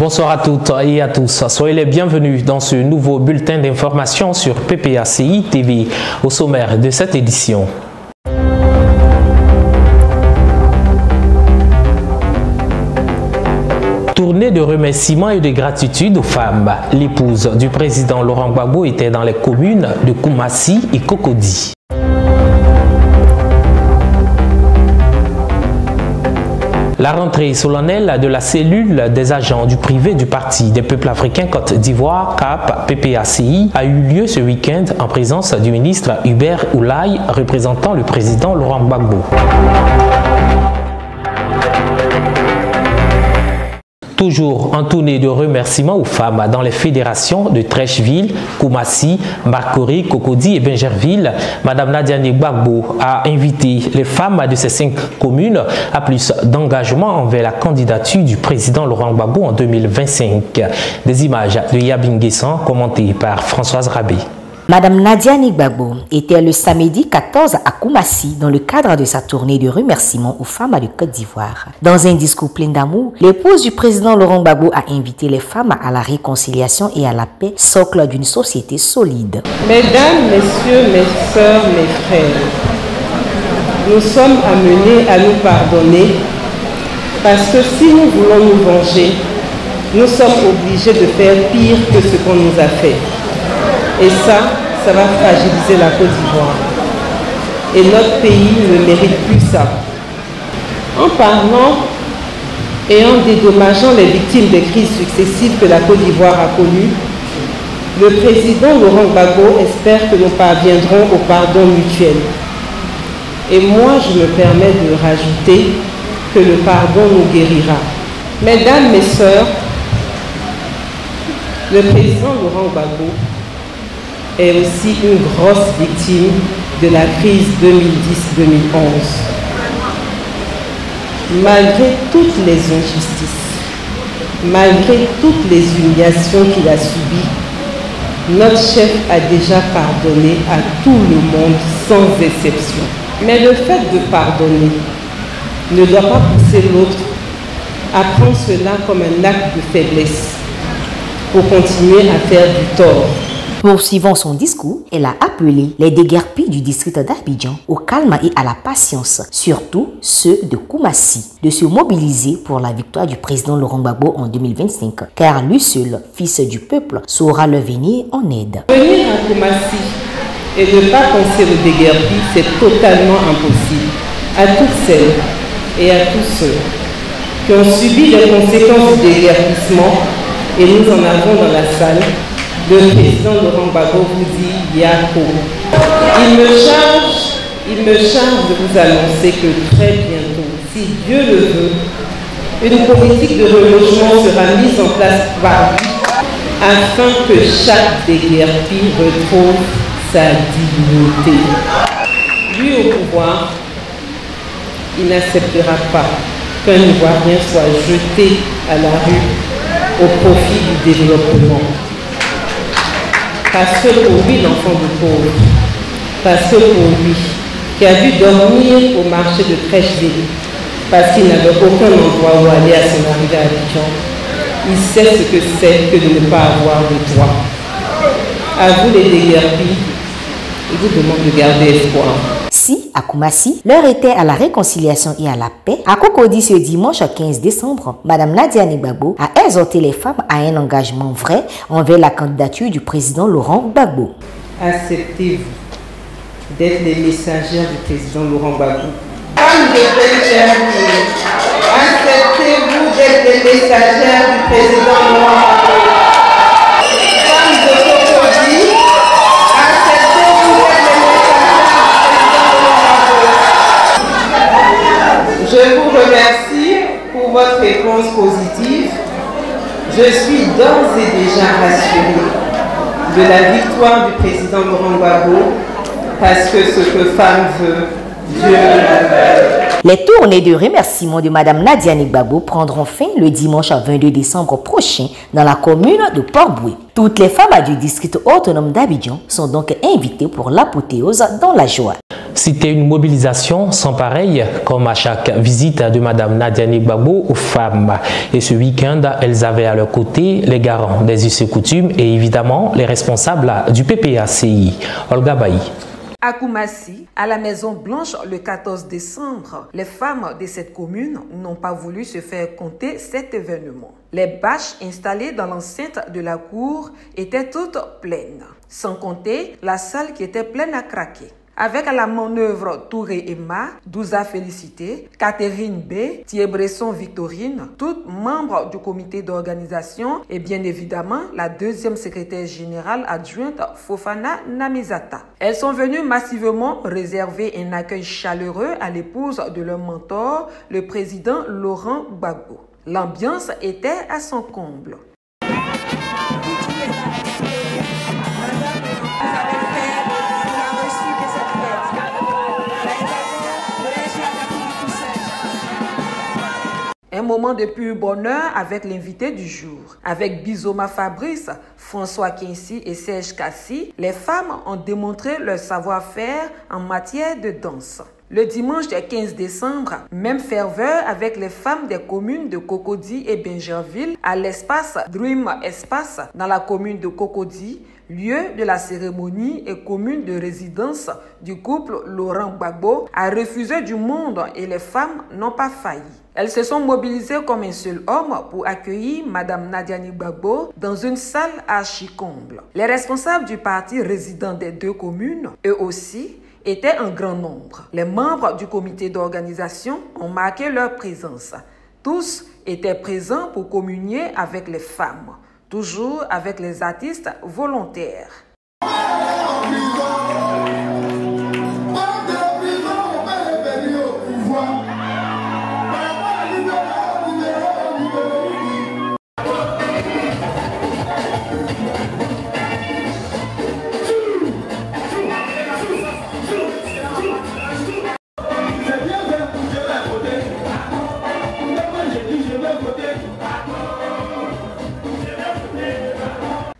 Bonsoir à toutes et à tous. Soyez les bienvenus dans ce nouveau bulletin d'information sur PPACI TV. Au sommaire de cette édition. Tournée de remerciements et de gratitude aux femmes. L'épouse du président Laurent Gbagbo était dans les communes de Koumassi et Cocody. La rentrée solennelle de la cellule des agents du privé du Parti des peuples africains Côte d'Ivoire, CAP PPACI, a eu lieu ce week-end en présence du ministre Hubert Oulaye, représentant le président Laurent Gbagbo. Toujours en tournée de remerciements aux femmes dans les fédérations de Trècheville, Koumassi, Marcory, Cocody et Bingerville, Mme Nadiane Gbagbo a invité les femmes de ces 5 communes à plus d'engagement envers la candidature du président Laurent Gbagbo en 2025. Des images de Yabin Guessan commentées par Françoise Rabé. Madame Nadiane Gbagbo était le samedi 14 à Koumassi dans le cadre de sa tournée de remerciements aux femmes de Côte d'Ivoire. Dans un discours plein d'amour, l'épouse du président Laurent Gbagbo a invité les femmes à la réconciliation et à la paix, socle d'une société solide. Mesdames, messieurs, mes sœurs, mes frères, nous sommes amenés à nous pardonner parce que si nous voulons nous venger, nous sommes obligés de faire pire que ce qu'on nous a fait. Et ça va fragiliser la Côte d'Ivoire. Et notre pays ne mérite plus ça. En parlant et en dédommageant les victimes des crises successives que la Côte d'Ivoire a connues, le président Laurent Gbagbo espère que nous parviendrons au pardon mutuel. Et moi, je me permets de rajouter que le pardon nous guérira. Mesdames, mes sœurs, le président Laurent Gbagbo est aussi une grosse victime de la crise 2010-2011. Malgré toutes les injustices, malgré toutes les humiliations qu'il a subies, notre chef a déjà pardonné à tout le monde sans exception. Mais le fait de pardonner ne doit pas pousser l'autre à prendre cela comme un acte de faiblesse pour continuer à faire du tort. Poursuivant son discours, elle a appelé les déguerpis du district d'Abidjan au calme et à la patience, surtout ceux de Koumassi, de se mobiliser pour la victoire du président Laurent Gbagbo en 2025, car lui seul, fils du peuple, saura leur venir en aide. Venir à Koumassi et ne pas penser au déguerpi, c'est totalement impossible. À toutes celles et à tous ceux qui ont subi les conséquences du déguerpissement, et nous en avons dans la salle, le président Laurent Gbagbo vous dit Yako. Il me charge de vous annoncer que très bientôt, si Dieu le veut, une politique de relogement sera mise en place par lui afin que chaque déguerpi retrouve sa dignité. Lui au pouvoir, il n'acceptera pas qu'un Ivoirien soit jeté à la rue au profit du développement. Parce que pour lui, l'enfant de pauvre, parce que pour lui, qui a dû dormir au marché de Trècheville, parce qu'il n'avait aucun endroit où aller à son arrivée à Abidjan, il sait ce que c'est que de ne pas avoir de droit. À vous les déguerpis, il vous demande de garder espoir. Si, à Koumassi, l'heure était à la réconciliation et à la paix, à Cocody ce dimanche 15 décembre, Mme Nadiane Gbagbo a exhorté les femmes à un engagement vrai envers la candidature du président Laurent Gbagbo. Acceptez-vous d'être les messagères du président Laurent Gbagbo. Femmes de Bingerville, acceptez-vous d'être les messagères du président Laurent Gbagbo. Femmes de Cocody, acceptez-vous d'être les messagères du président Laurent Gbagbo. Je vous remercie pour votre réponse positive. Je suis d'ores et déjà rassurée de la victoire du président Laurent Gbagbo parce que ce que femme veut, Dieu le veut. Les tournées de remerciements de Mme Nadiane Gbagbo prendront fin le dimanche 22 décembre prochain dans la commune de Port-Boué. Toutes les femmes du district autonome d'Abidjan sont donc invitées pour l'apothéose dans la joie. C'était une mobilisation sans pareil, comme à chaque visite de Mme Nadiani Gbagbo aux femmes. Et ce week-end, elles avaient à leur côté les garants des us et coutumes et évidemment les responsables du PPACI. Olga Bailly. À Koumassi, à la Maison Blanche le 14 décembre, les femmes de cette commune n'ont pas voulu se faire compter cet événement. Les bâches installées dans l'enceinte de la cour étaient toutes pleines, sans compter la salle qui était pleine à craquer. Avec à la manœuvre Touré Emma, Douza Félicité, Catherine B, Thiebresson Victorine, toutes membres du comité d'organisation et bien évidemment la deuxième secrétaire générale adjointe Fofana Namizata. Elles sont venues massivement réserver un accueil chaleureux à l'épouse de leur mentor, le président Laurent Gbagbo. L'ambiance était à son comble. Un moment de pur bonheur avec l'invité du jour. Avec Bizoma Fabrice, François Kinsi et Serge Kassi, les femmes ont démontré leur savoir-faire en matière de danse. Le dimanche 15 décembre, même ferveur avec les femmes des communes de Cocody et Bingerville à l'espace Dream Espace dans la commune de Cocody, lieu de la cérémonie et commune de résidence du couple Laurent Gbagbo, a refusé du monde et les femmes n'ont pas failli. Elles se sont mobilisées comme un seul homme pour accueillir Mme Nadiani Gbagbo dans une salle archi-comble. Les responsables du parti résidant des deux communes, eux aussi, étaient en grand nombre. Les membres du comité d'organisation ont marqué leur présence. Tous étaient présents pour communier avec les femmes, toujours avec les artistes volontaires.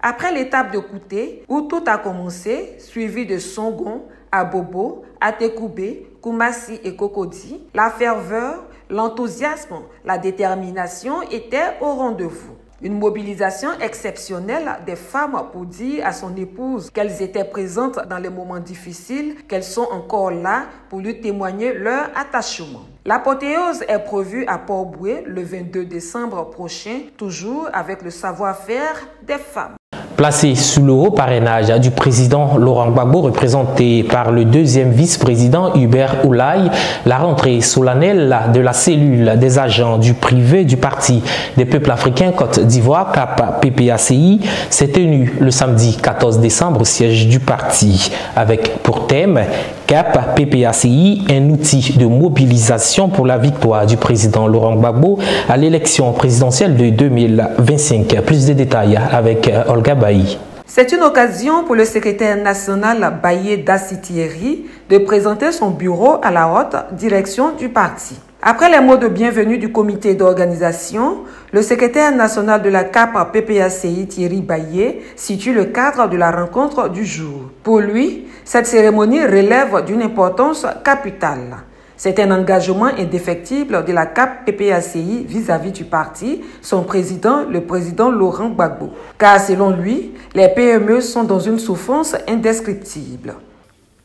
Après l'étape de Kouté, où tout a commencé, suivi de Songon, Abobo, Atekoubé, Koumassi et Cocody, la ferveur, l'enthousiasme, la détermination étaient au rendez-vous. Une mobilisation exceptionnelle des femmes pour dire à son épouse qu'elles étaient présentes dans les moments difficiles, qu'elles sont encore là pour lui témoigner leur attachement. L'apothéose est prévue à Port-Boué le 22 décembre prochain, toujours avec le savoir-faire des femmes. Placé sous le haut parrainage du président Laurent Gbagbo, représenté par le deuxième vice-président Hubert Oulaye, la rentrée solennelle de la cellule des agents du privé du Parti des peuples africains Côte d'Ivoire, CAP PPACI, s'est tenue le samedi 14 décembre au siège du parti, avec pour thème CAP PPACI, un outil de mobilisation pour la victoire du président Laurent Gbagbo à l'élection présidentielle de 2025. Plus de détails avec Olga Bailly. C'est une occasion pour le secrétaire national Baye Dassi Thierry de présenter son bureau à la haute direction du parti. Après les mots de bienvenue du comité d'organisation, le secrétaire national de la CAP PPACI Thierry Baye situe le cadre de la rencontre du jour. Pour lui, cette cérémonie relève d'une importance capitale. C'est un engagement indéfectible de la CAP PPACI vis-à-vis du parti, son président, le président Laurent Gbagbo. Car selon lui, les PME sont dans une souffrance indescriptible.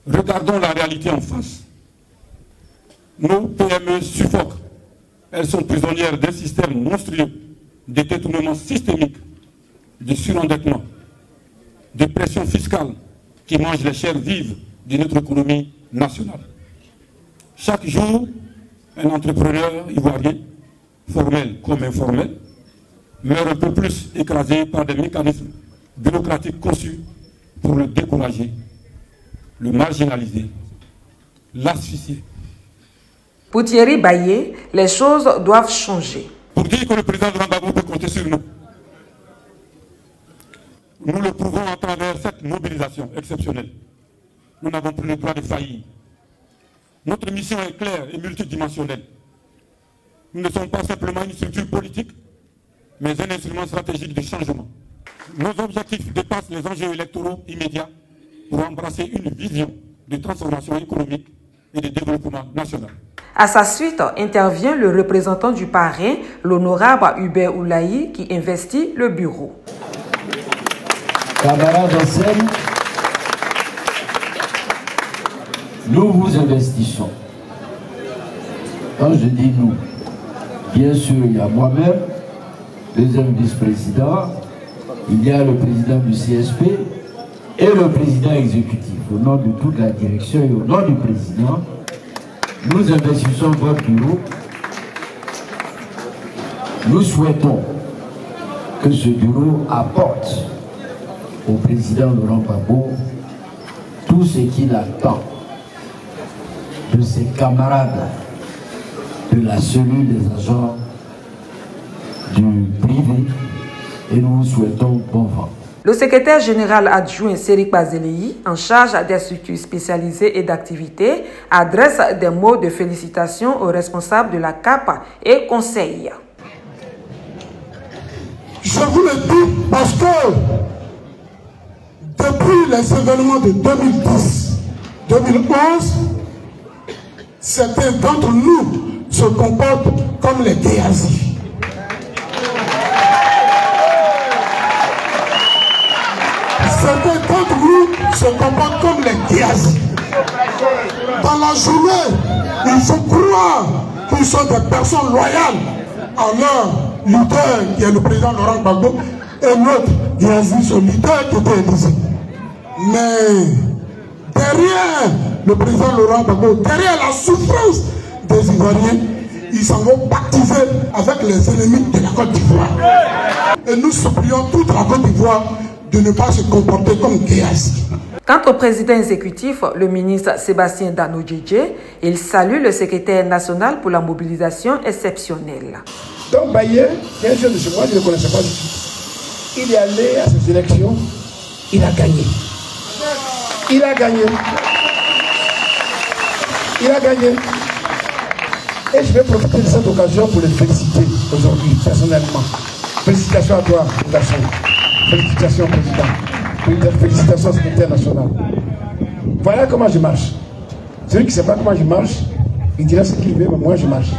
Regardons la réalité en face. Nos PME suffoquent. Elles sont prisonnières d'un système monstrueux, de détournement systémique, de surendettement, de pression fiscale qui mange les chairs vives de notre économie nationale. Chaque jour, un entrepreneur ivoirien, formel comme informel, meurt un peu plus écrasé par des mécanismes bureaucratiques conçus pour le décourager, le marginaliser, l'asphyxier. Pour Thierry Baye, les choses doivent changer. Pour dire que le président Laurent Gbagbo peut compter sur nous, nous le prouvons à travers cette mobilisation exceptionnelle. Nous n'avons plus le droit de faillir. Notre mission est claire et multidimensionnelle. Nous ne sommes pas simplement une structure politique, mais un instrument stratégique de changement. Nos objectifs dépassent les enjeux électoraux immédiats pour embrasser une vision de transformation économique et de développement national. À sa suite, intervient le représentant du parrain, l'honorable Hubert Oulaï, qui investit le bureau. Camarades en scène, nous vous investissons. Quand je dis nous, bien sûr, il y a moi-même, deuxième vice-président, il y a le président du CSP et le président exécutif. Au nom de toute la direction et au nom du président, nous investissons votre bureau. Nous souhaitons que ce bureau apporte au président Laurent Gbagbo tout ce qu'il attend de ses camarades de la cellule des agents du privé, et nous souhaitons bon vent. Le secrétaire général adjoint Sérik Bazéléi, en charge des structures spécialisées et d'activités, adresse des mots de félicitations aux responsables de la CAP et conseille. Je vous le dis parce que depuis les événements de 2010-2011, certains d'entre nous se comportent comme les Géazis. Certains d'entre nous se comportent comme les Géazis. Dans la journée, ils se croient qu'ils sont des personnes loyales à leur leader, qui est le président Laurent Gbagbo, et notre Géazi, son leader, qui était Élysée. Mais derrière le président Laurent Gbagbo, derrière la souffrance des Ivoiriens, ils s'en vont baptiser avec les ennemis de la Côte d'Ivoire. Et nous supplions toute la Côte d'Ivoire de ne pas se comporter comme Géazi. Quant au président exécutif, le ministre Sébastien Dano Djedje, il salue le secrétaire national pour la mobilisation exceptionnelle. Donc Bayer, bien sûr, moi je ne le connaissais pas du tout. Il est allé à ces élections, il a gagné. Il a gagné. Il a gagné. Et je vais profiter de cette occasion pour les féliciter aujourd'hui, personnellement. Félicitations à toi, garçon. Félicitations, président. Félicitations, secrétaire national. Voilà comment je marche. Celui qui ne sait pas comment je marche, il dirait ce qu'il veut, mais moi je marche.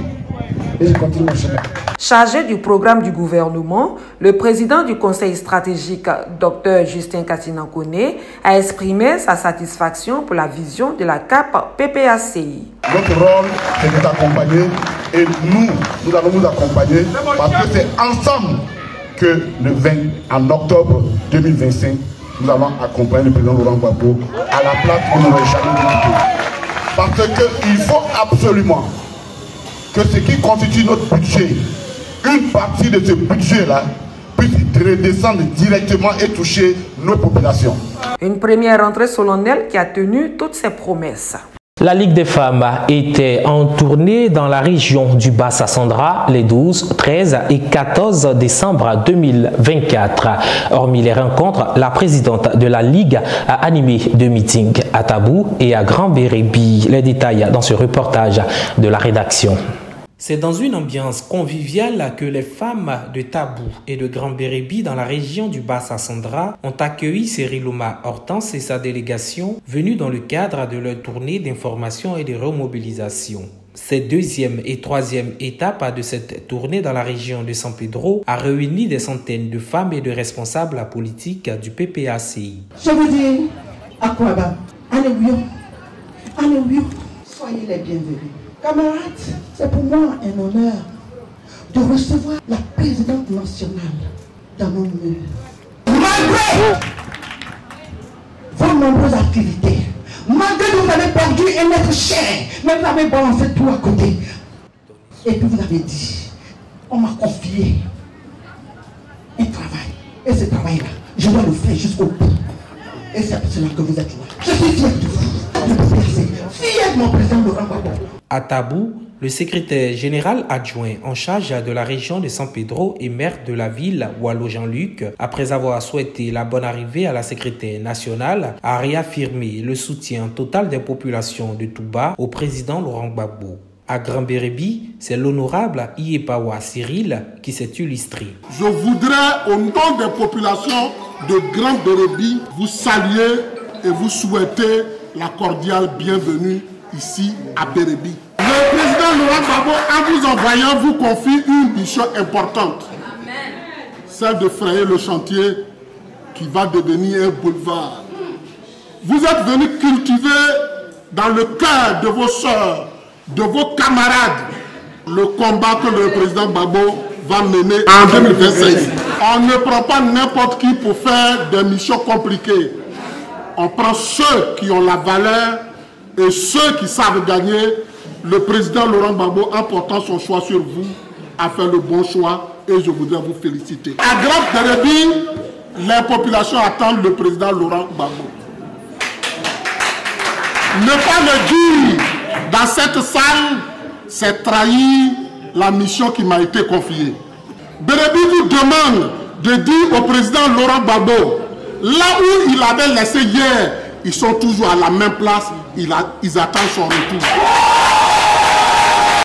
Et je continue mon chemin. Chargé du programme du gouvernement, le président du conseil stratégique, Dr Justin Kassinankone, a exprimé sa satisfaction pour la vision de la CAP PPACI. Notre rôle, c'est de t'accompagner et nous allons nous accompagner parce que c'est ensemble que le 20 en octobre 2025, nous allons accompagner le président Laurent Gbagbo à la place où nous n'aurons jamais quitté. Parce qu'il faut absolument que ce qui constitue notre budget, une partie de ce budget-là, puisse redescendre directement et toucher nos populations. Une première rentrée solennelle qui a tenu toutes ses promesses. La Ligue des femmes était en tournée dans la région du Bas-Sassandra les 12, 13 et 14 décembre 2024. Hormis les rencontres, la présidente de la Ligue a animé 2 meetings à Tabou et à Grand-Bérébi. Les détails dans ce reportage de la rédaction. C'est dans une ambiance conviviale que les femmes de Tabou et de Grand-Bérébi dans la région du Bas-Sassandra ont accueilli Cyril Oumar Hortense et sa délégation venus dans le cadre de leur tournée d'information et de remobilisation. Cette deuxième et troisième étape de cette tournée dans la région de San Pedro a réuni des centaines de femmes et de responsables politiques du PPACI. Je vous dis, Akwaba, Anéouyo, soyez les bienvenus. Camarades, c'est pour moi un honneur de recevoir la présidente nationale dans nos murs. Malgré vos nombreuses activités, malgré que vous avez perdu un être cher, mais vous avez balancé tout à côté. Et puis vous avez dit, on m'a confié un travail. Et ce travail-là, je dois le faire jusqu'au bout. Et c'est pour cela que vous êtes là. Je suis fier de vous. Fier de mon président Laurent Gbagbo. À Tabou, le secrétaire général adjoint en charge de la région de San Pedro et maire de la ville, Wallo Jean-Luc, après avoir souhaité la bonne arrivée à la secrétaire nationale, a réaffirmé le soutien total des populations de Touba au président Laurent Gbagbo. À Grand-Bérébi, c'est l'honorable Iepawa Cyril qui s'est illustré. Je voudrais, au nom des populations de Grand-Bérébi, vous saluer et vous souhaiter la cordiale bienvenue ici à Bérébi. Le président Laurent Gbagbo, en vous envoyant, vous confie une mission importante. Celle de frayer le chantier qui va devenir un boulevard. Vous êtes venus cultiver dans le cœur de vos soeurs, de vos camarades, le combat que le président Gbagbo va mener en 2026. On ne prend pas n'importe qui pour faire des missions compliquées. On prend ceux qui ont la valeur et ceux qui savent gagner. Le président Laurent Gbagbo, en portant son choix sur vous, a fait le bon choix et je voudrais vous féliciter. À Grand-Bérébi, les populations attendent le président Laurent Gbagbo. Ne pas le dire dans cette salle, c'est trahir la mission qui m'a été confiée. Bérébi vous demande de dire au président Laurent Gbagbo, là où il avait laissé hier, ils sont toujours à la même place, ils attendent son retour.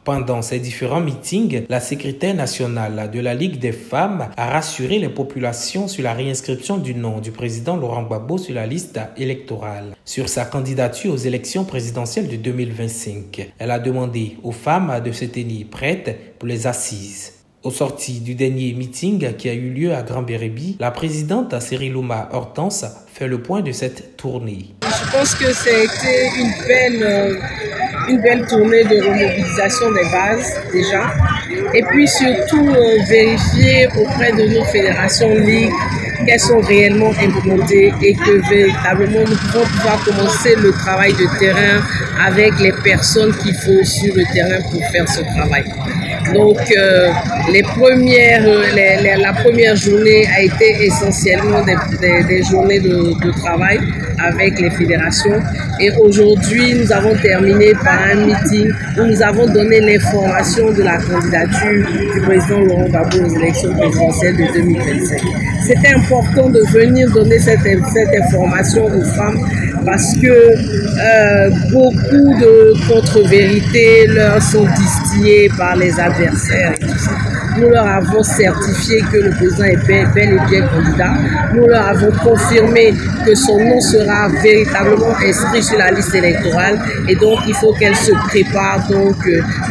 Pendant ces différents meetings, la secrétaire nationale de la Ligue des femmes a rassuré les populations sur la réinscription du nom du président Laurent Gbagbo sur la liste électorale, sur sa candidature aux élections présidentielles de 2025. Elle a demandé aux femmes de se tenir prêtes pour les assises. Au sorti du dernier meeting qui a eu lieu à Grand-Bérébi, la présidente Cerilouma Hortense fait le point de cette tournée. Je pense que c'était une belle tournée de remobilisation des bases déjà. Et puis surtout vérifier auprès de nos fédérations ligues qu'elles sont réellement implantées et que véritablement nous pouvons pouvoir commencer le travail de terrain avec les personnes qu'il faut sur le terrain pour faire ce travail. Donc la première journée a été essentiellement des journées de travail avec les fédérations et aujourd'hui nous avons terminé par un meeting où nous avons donné l'information de la candidature du président Laurent Gbagbo aux élections présidentielles de 2025. C'était important de venir donner cette information aux femmes parce que beaucoup de contre-vérités leur sont distillées par les adversaires. Nous leur avons certifié que le président est bel et bien candidat. Nous leur avons confirmé que son nom sera véritablement inscrit sur la liste électorale et donc il faut qu'elles se préparent donc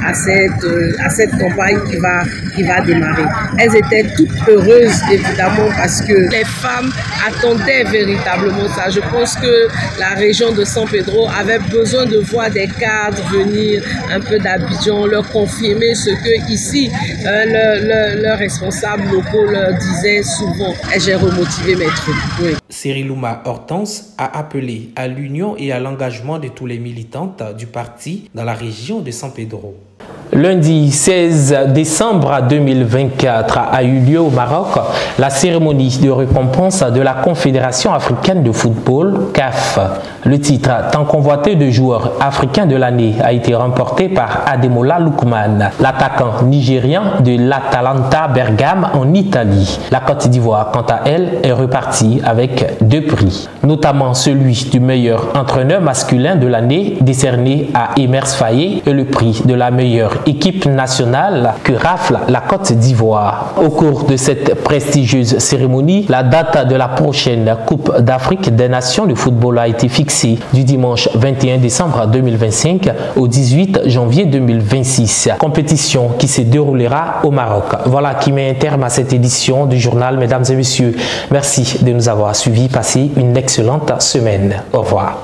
à cette campagne qui va démarrer. Elles étaient toutes heureuses évidemment parce que les femmes attendaient véritablement ça. Je pense que la région de San Pedro avait besoin de voir des cadres venir un peu d'Abidjan, leur confirmer ce que ici leurs responsables locaux leur disaient souvent. Et j'ai remotivé mes troupes. Oui. Cerilouma Hortense a appelé à l'union et à l'engagement de tous les militantes du parti dans la région de San Pedro. Lundi 16 décembre 2024 a eu lieu au Maroc la cérémonie de récompense de la Confédération africaine de football, CAF. Le titre tant convoité de joueur africain de l'année a été remporté par Ademola Lookman, l'attaquant nigérian de l'Atalanta Bergame en Italie. La Côte d'Ivoire, quant à elle, est repartie avec 2 prix, notamment celui du meilleur entraîneur masculin de l'année décerné à Emers Faye et le prix de la meilleure équipe nationale que rafle la Côte d'Ivoire. Au cours de cette prestigieuse cérémonie, la date de la prochaine Coupe d'Afrique des Nations de football a été fixée du dimanche 21 décembre 2025 au 18 janvier 2026. Compétition qui se déroulera au Maroc. Voilà qui met un terme à cette édition du journal, mesdames et messieurs. Merci de nous avoir suivis. Passez une excellente semaine. Au revoir.